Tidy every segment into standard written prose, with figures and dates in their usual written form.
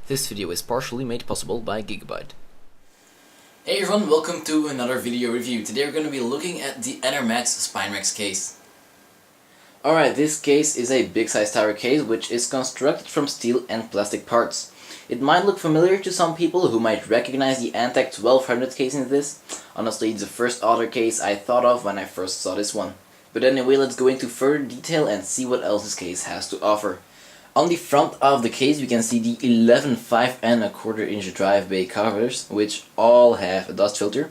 This video is partially made possible by Gigabyte. Hey everyone, welcome to another video review. Today we're going to be looking at the Enermax SpineRex case. Alright, this case is a big size tower case which is constructed from steel and plastic parts. It might look familiar to some people who might recognize the Antec 1200 case in this. Honestly, it's the first other case I thought of when I first saw this one. But anyway, let's go into further detail and see what else this case has to offer. On the front of the case we can see the 11 5¼ inch drive bay covers, which all have a dust filter.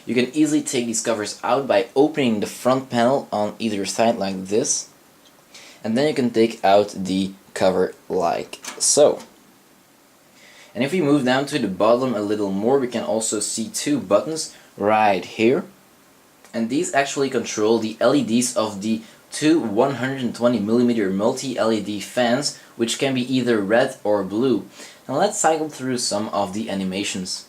You can easily take these covers out by opening the front panel on either side like this, and then you can take out the cover like so. And if we move down to the bottom a little more, we can also see two buttons right here, and these actually control the LEDs of the two 120mm multi-LED fans, which can be either red or blue. Now let's cycle through some of the animations.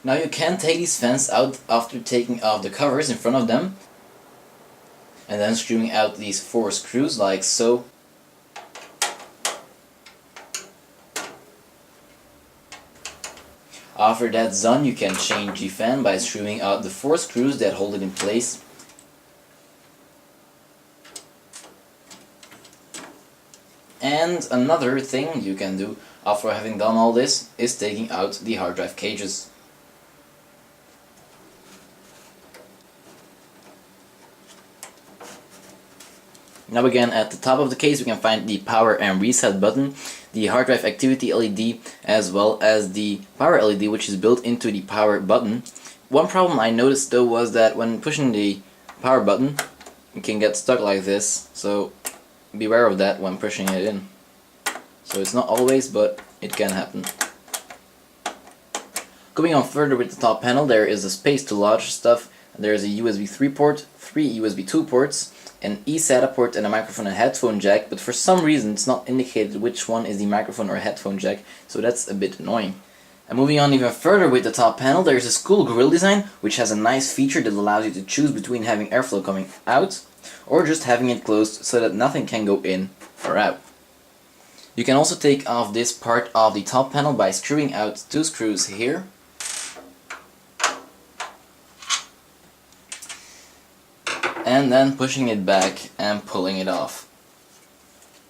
Now you can take these fans out after taking off the covers in front of them, and then screwing out these 4 screws like so. After that's done, you can change the fan by screwing out the 4 screws that hold it in place. And another thing you can do after having done all this is taking out the hard drive cages. Now again, at the top of the case we can find the power and reset button, the hard drive activity LED, as well as the power LED, which is built into the power button. One problem I noticed though was that when pushing the power button it can get stuck like this, so beware of that when pushing it in. So it's not always, but it can happen. Going on further with the top panel, there is a space to lodge stuff. There is a USB 3 port, 3 USB 2 ports, an eSATA port, and a microphone and headphone jack, but for some reason it's not indicated which one is the microphone or headphone jack, so that's a bit annoying. And moving on even further with the top panel, there's this cool grill design which has a nice feature that allows you to choose between having airflow coming out or just having it closed so that nothing can go in or out. You can also take off this part of the top panel by screwing out 2 screws here. And then pushing it back and pulling it off.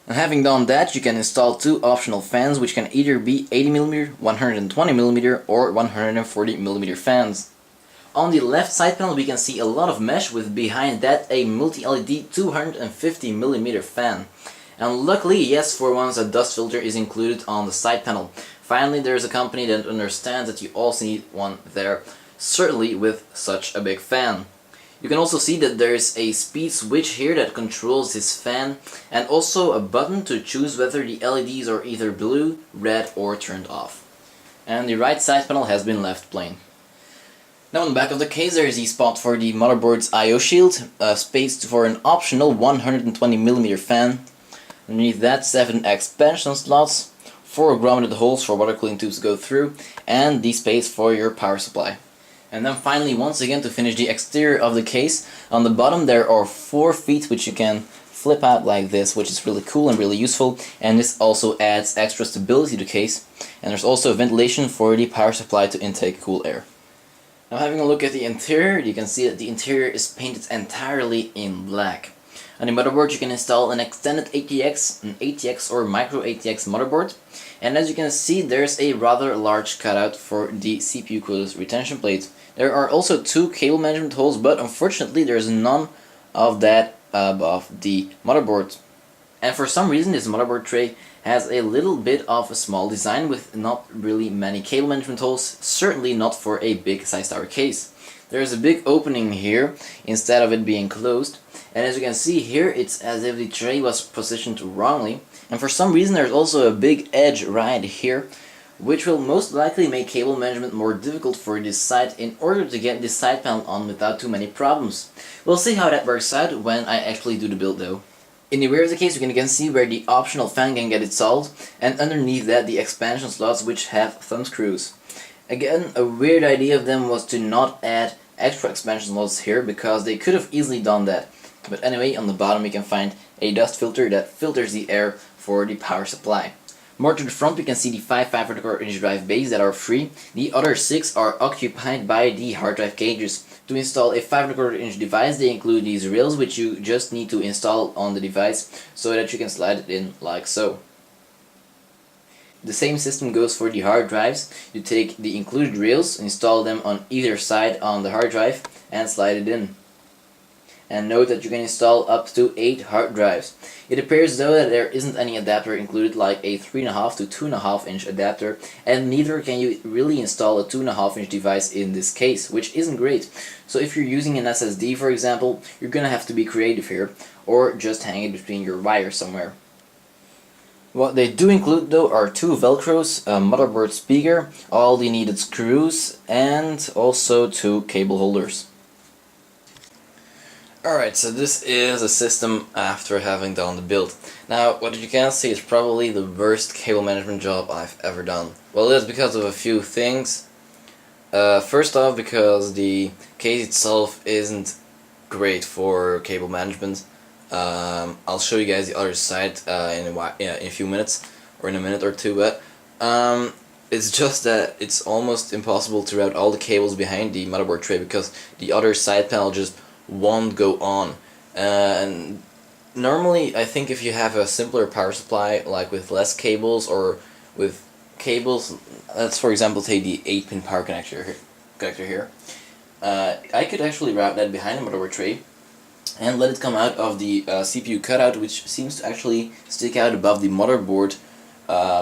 And having done that, you can install 2 optional fans which can either be 80mm, 120mm or 140mm fans. On the left side panel we can see a lot of mesh with behind that a multi-LED 250mm fan. And luckily, yes, for once a dust filter is included on the side panel. Finally, there's a company that understands that you also need one there, certainly with such a big fan. You can also see that there's a speed switch here that controls this fan, and also a button to choose whether the LEDs are either blue, red or turned off. And the right side panel has been left plain. Now on the back of the case there is a spot for the motherboard's I/O shield, a space for an optional 120mm fan. Underneath that, 7 expansion slots, 4 grounded holes for water cooling tubes to go through, and the space for your power supply. And then finally, once again, to finish the exterior of the case, on the bottom there are 4 feet which you can flip out like this, which is really cool and really useful, and this also adds extra stability to the case. And there's also ventilation for the power supply to intake cool air. Now having a look at the interior, you can see that the interior is painted entirely in black. On the motherboard you can install an extended ATX, an ATX or micro ATX motherboard, and as you can see there's a rather large cutout for the CPU cooler's retention plate. There are also 2 cable management holes, but unfortunately there's none of that above the motherboard. And for some reason this motherboard tray has a little bit of a small design with not really many cable management holes, certainly not for a big size tower case. There is a big opening here instead of it being closed, and as you can see here, it's as if the tray was positioned wrongly, and for some reason there's also a big edge right here, which will most likely make cable management more difficult for this site in order to get this side panel on without too many problems. We'll see how that works out when I actually do the build though. In the rear of the case, you can again see where the optional fan can get installed, and underneath that the expansion slots which have thumb screws. Again, a weird idea of them was to not add extra expansion slots here, because they could have easily done that. But anyway, on the bottom you can find a dust filter that filters the air for the power supply. More to the front, we can see the 5 5.25" drive bays that are free. The other 6 are occupied by the hard drive cages. To install a 5.25" device, they include these rails, which you just need to install on the device so that you can slide it in like so. The same system goes for the hard drives. You take the included rails, install them on either side on the hard drive, and slide it in. And note that you can install up to 8 hard drives. It appears though that there isn't any adapter included, like a 3.5 to 2.5 inch adapter, and neither can you really install a 2.5 inch device in this case, which isn't great. So if you're using an SSD, for example, you're gonna have to be creative here, or just hang it between your wires somewhere. What they do include though are 2 velcros, a motherboard speaker, all the needed screws, and also 2 cable holders. Alright, so this is a system after having done the build. Now, what you can see is probably the worst cable management job I've ever done. Well, that's because of a few things. First off, because the case itself isn't great for cable management. I'll show you guys the other side in a few minutes, or in a minute or two, but it's just that it's almost impossible to route all the cables behind the motherboard tray because the other side panel just won't go on. And normally I think if you have a simpler power supply, like with less cables or with cables, let's for example take the 8-pin power connector here, I could actually route that behind the motherboard tray and let it come out of the CPU cutout, which seems to actually stick out above the motherboard,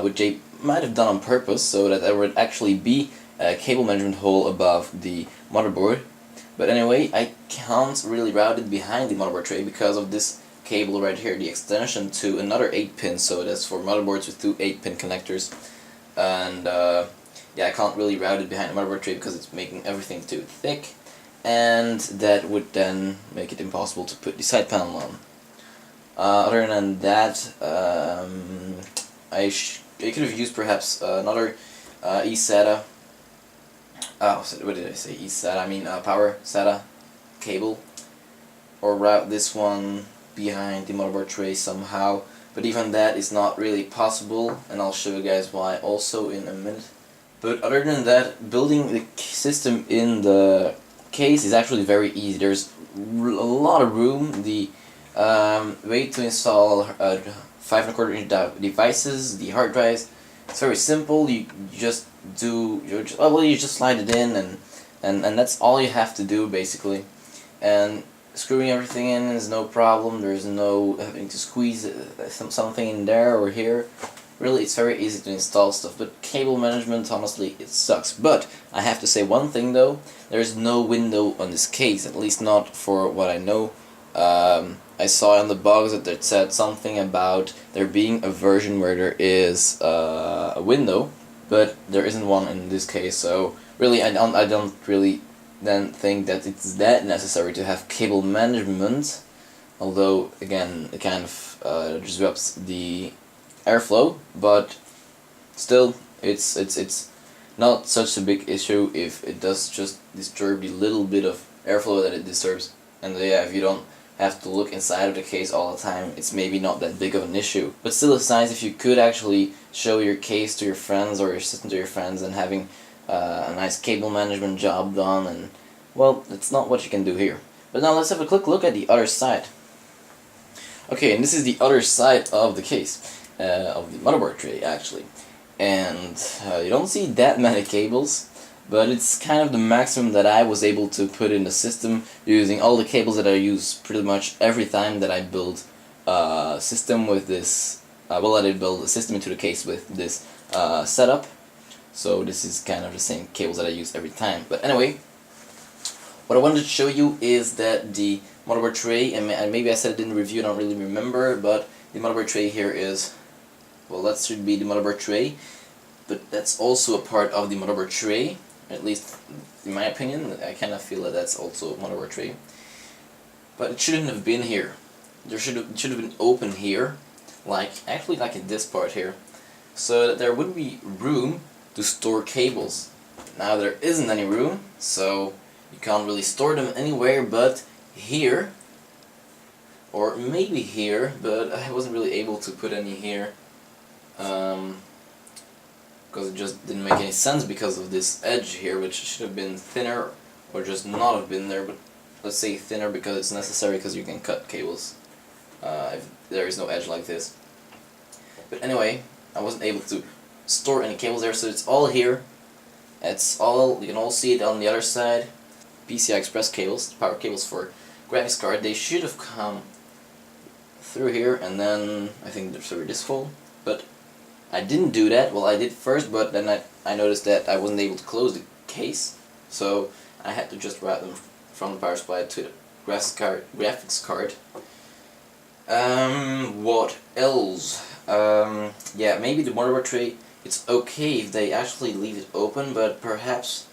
which they might have done on purpose so that there would actually be a cable management hole above the motherboard. But anyway, I can't really route it behind the motherboard tray because of this cable right here, the extension to another 8-pin, so that's for motherboards with 2 8-pin connectors. And yeah, I can't really route it behind the motherboard tray because it's making everything too thick, and that would then make it impossible to put the side panel on. Other than that, I could have used perhaps another eSATA. Oh, what did I say? eSATA, I mean power SATA cable, or route this one behind the motherboard tray somehow, but even that is not really possible, and I'll show you guys why also in a minute. But other than that, building the system in the case is actually very easy. There's a lot of room. The way to install 5.25" devices, the hard drives, it's very simple. You just slide it in, and that's all you have to do basically. And screwing everything in is no problem. There's no having to squeeze something in there or here. Really, it's very easy to install stuff, but cable management, honestly, it sucks. But I have to say one thing though, there's no window on this case, at least not for what I know. I saw in the box that it said something about there being a version where there is a window, but there isn't one in this case, so really I don't really then think that it's that necessary to have cable management, although again it kind of disrupts the airflow, but still it's not such a big issue if it does just disturb the little bit of airflow that it disturbs. And yeah, if you don't have to look inside of the case all the time, it's maybe not that big of an issue. But still, it's nice if you could actually show your case to your friends or your system to your friends and having a nice cable management job done, and well, that's not what you can do here. But now let's have a quick look at the other side. Okay, and this is the other side of the case, of the motherboard tray actually. And you don't see that many cables, but it's kind of the maximum that I was able to put in the system using all the cables that I use pretty much every time that I build a system with this well, I did build a system into the case with this setup, so this is kind of the same cables that I use every time. But anyway, what I wanted to show you is that the motherboard tray, and maybe I said it in the review, I don't really remember, but the motherboard tray here is, well, that should be the motherboard tray, but that's also a part of the motherboard tray, at least in my opinion. I kind of feel that that's also a motherboard tray. But it shouldn't have been here. It should have been open here, actually like in this part here, so that there would be room to store cables. Now there isn't any room, so you can't really store them anywhere but here, or maybe here, but I wasn't really able to put any here, because it just didn't make any sense because of this edge here, which should have been thinner, or just not have been there, but let's say thinner because it's necessary, because you can cut cables if there is no edge like this. But anyway, I wasn't able to store any cables there, so it's all here. It's all, you can all see it on the other side. PCI Express cables, power cables for graphics card, they should have come through here, and then I think they're through this hole, but I didn't do that. Well, I did first, but then I noticed that I wasn't able to close the case, so I had to just route them from the power supply to the graphics card. What else? Yeah, maybe the motherboard tray, it's okay if they actually leave it open, but perhaps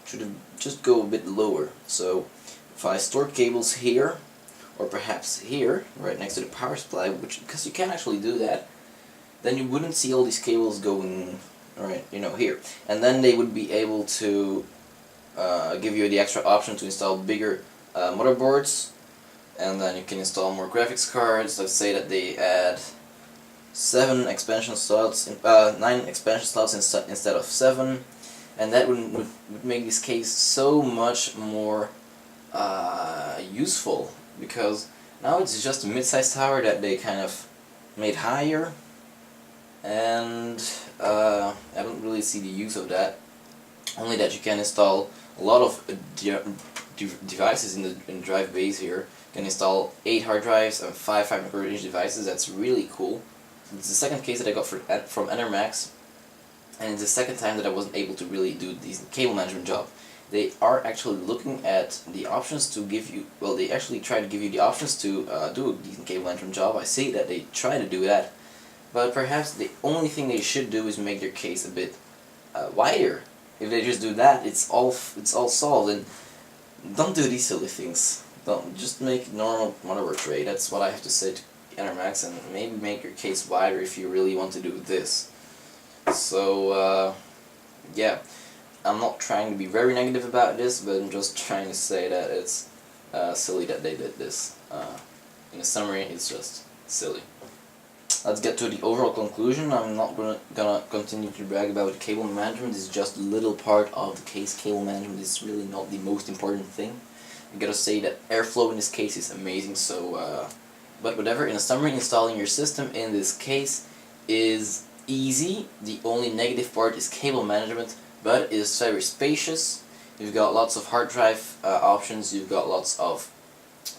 should have just go a bit lower. So if I store cables here, or perhaps here, right next to the power supply, because you can actually do that, then you wouldn't see all these cables going, right, here. And then they would be able to give you the extra option to install bigger motherboards, and then you can install more graphics cards. Let's say that they add 9 expansion slots instead of 7, and that would make this case so much more useful, because now it's just a mid-sized tower that they kind of made higher, and I don't really see the use of that. Only that you can install a lot of devices in the drive base here. You can install 8 hard drives and 5 5.25-inch devices. That's really cool. It's the second case that I got from Enermax, and it's the second time that I wasn't able to really do this cable management job. They are actually looking at the options to give you, well, they actually try to give you the options to do a decent cable management job. I see that they try to do that, but perhaps the only thing they should do is make their case a bit wider. If they just do that, it's all solved. And don't do these silly things. Don't just make normal motherboard tray. That's what I have to say to Enermax, and maybe make your case wider if you really want to do this. So yeah, I'm not trying to be very negative about this, but I'm just trying to say that it's silly that they did this. In a summary, it's just silly. Let's get to the overall conclusion. I'm not gonna continue to brag about cable management. It's just a little part of the case. Cable management is really not the most important thing. I gotta say that airflow in this case is amazing. So, but whatever. In a summary, installing your system in this case is easy. The only negative part is cable management, but it's very spacious. You've got lots of hard drive options. You've got lots of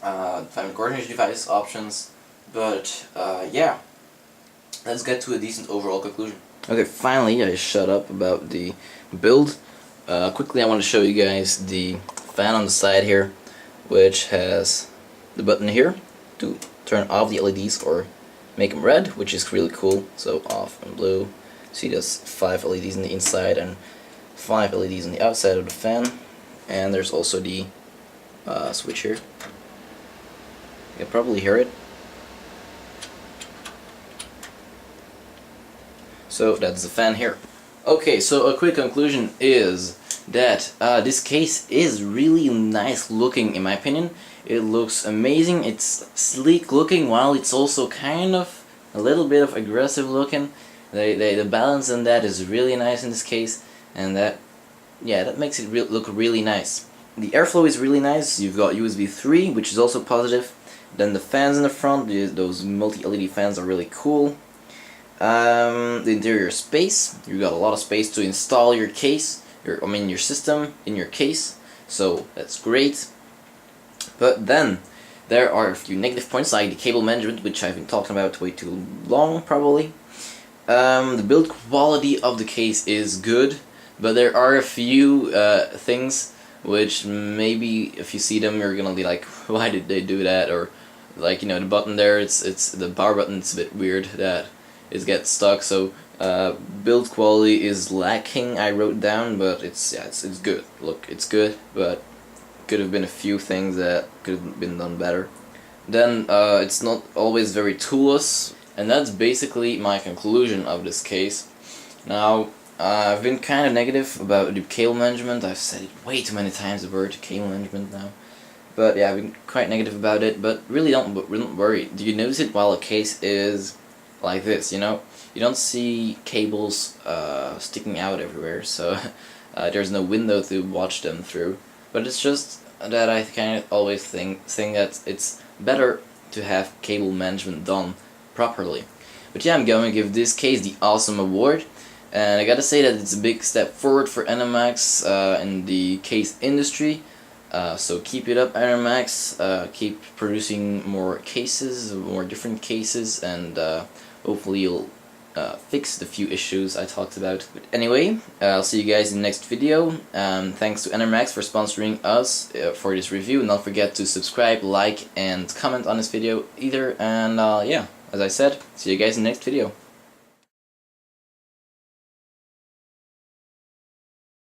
5.25-inch device options. But yeah. Let's get to a decent overall conclusion. Okay, finally I shut up about the build. Quickly I want to show you guys the fan on the side here, which has the button here to turn off the LEDs or make them red, which is really cool. So off and blue. See, there's 5 LEDs on the inside and 5 LEDs on the outside of the fan. And there's also the switch here. You can probably hear it. So that's the fan here. Okay, so a quick conclusion is that this case is really nice looking in my opinion. It looks amazing, it's sleek looking while it's also kind of a little bit of aggressive looking. The balance in that is really nice in this case, and that makes it look really nice. The airflow is really nice. You've got USB 3, which is also positive. Then the fans in the front, those multi-LED fans are really cool. The interior space, you've got a lot of space to install your case, your system in your case, so that's great. But then There are a few negative points, like the cable management, which I've been talking about way too long, probably. The build quality of the case is good, but there are a few things which maybe if you see them you're gonna be like, why did they do that? Or like, you know, the button there, it's the power button, it's a bit weird that it gets stuck. So build quality is lacking, I wrote down, but it's good. Look, it's good, but could have been a few things that could have been done better. Then it's not always very toolless, and that's basically my conclusion of this case. Now, I've been kind of negative about the cable management. I've said it way too many times, the word cable management now. But yeah, I've been quite negative about it, but really don't worry. Do you notice it while a case is like this, you know? You don't see cables sticking out everywhere, so there's no window to watch them through. But it's just that I kind of always think that it's better to have cable management done properly. But yeah, I'm going to give this case the Awesome Award. And I gotta say that it's a big step forward for Enermax in the case industry. So keep it up, Enermax. Keep producing more cases, more different cases, and hopefully you'll fix the few issues I talked about. But anyway, I'll see you guys in the next video. Thanks to Enermax for sponsoring us for this review. And don't forget to subscribe, like, and comment on this video either. And yeah, as I said, see you guys in the next video.